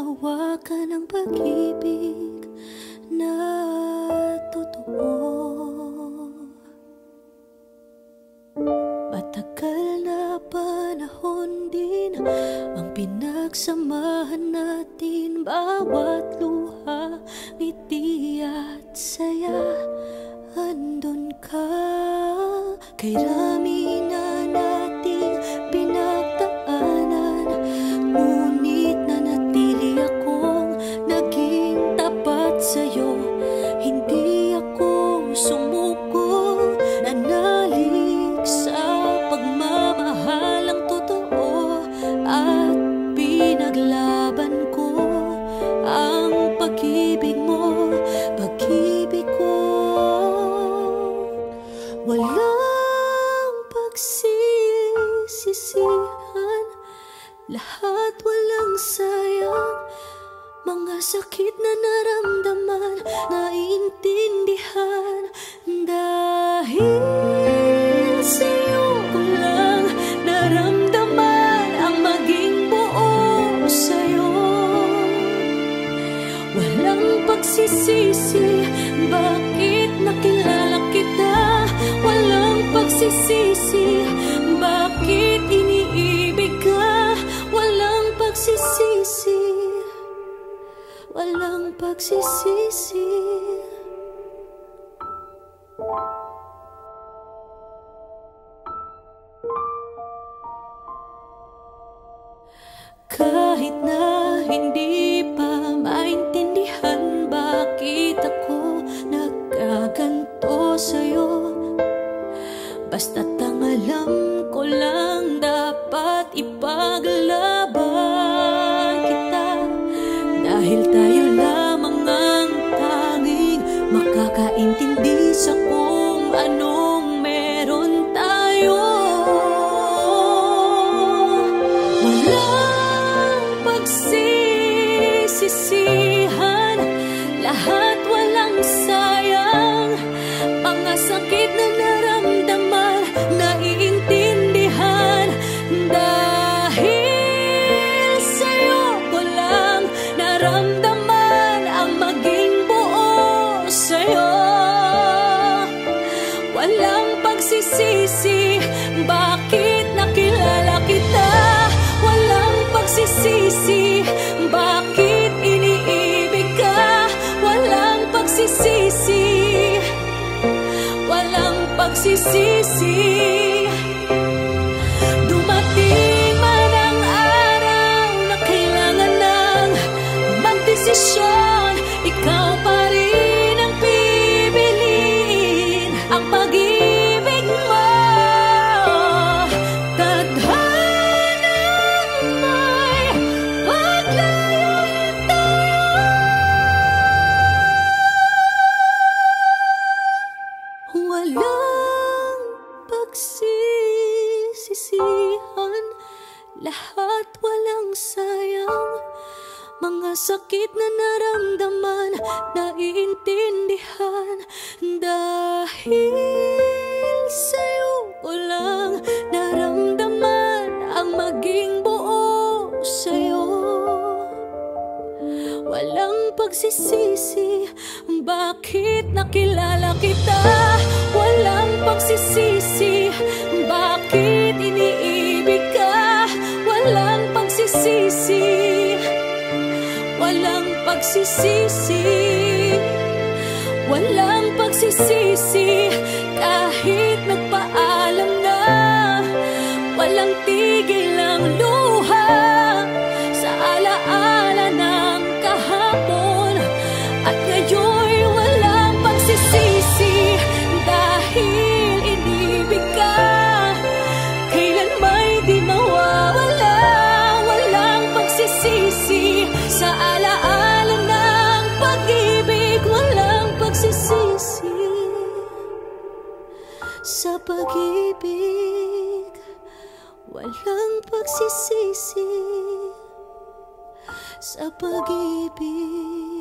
hawakan ang pag-ibig na totoo. Matagal na panahon din ang pinagsamahan natin, bawat luha, ngiti at saya. Andun ka, kay dami na nating pinagdaanan, ngunit nanatili akong naging tapat sa'yo. Hindi ako sumuko, nanalig sa pagmamahalang totoo, at pinaglaban ko ang pag-ibig mo, pag-ibig ko. Walang pagsisisihan, lahat walang sayang. Mga sakit na naramdaman, naiintindihan. Dahil sa'yo ko lang naramdaman ang maging buo sa'yo. Walang pagsisisi, bakit nakilala kita? Walang pagsisisi, bakit iniibig ka? Walang pagsisisi, walang pagsisisi. Kahit na hindi pa maintindihan bakit ako nagkaganto sa'yo, basta't ang alam ko lang, dapat ipaglaban kita. Dahil tayo lamang ang tanging makakaintindi sa kung anong meron tayo. Walang pagsisisihan, lahat walang sayang. Mga sakit na naramdaman, naiintindihan. Dahil sa'yo ko lang naramdaman ang maging buo sa'yo. Walang pagsisisi, bakit nakilala kita? Walang pagsisisi, bakit iniibig ka? Walang pagsisisi, walang pagsisisi. Dumating man ang araw na kailangan nang magdesisyon, ikaw pa rin ang pipiliin. Ang pag-ibig mo, tadhanang may paglayuin tayo. Walang pagsisisihan, lahat walang sayang. Mga sakit na naramdaman, naiintindihan. Dahil sa'yo ko lang naramdaman ang maging buo sa'yo. Walang pagsisisi, bakit nakilala kita? Walang pagsisisi, bakit iniibig ka? Walang pagsisisi, walang pagsisisi, walang pagsisisi. Kahit nagpaalam na, walang tigil ang luha sa alaala ng kahapon. At ngayon walang pagsisisi, dahil inibig ka. Kailan may di mawawala, walang pagsisisi sa alaala ng pag-ibig. Walang pagsisisi sa pag-ibig, walang pagsisisi sa pag-ibig.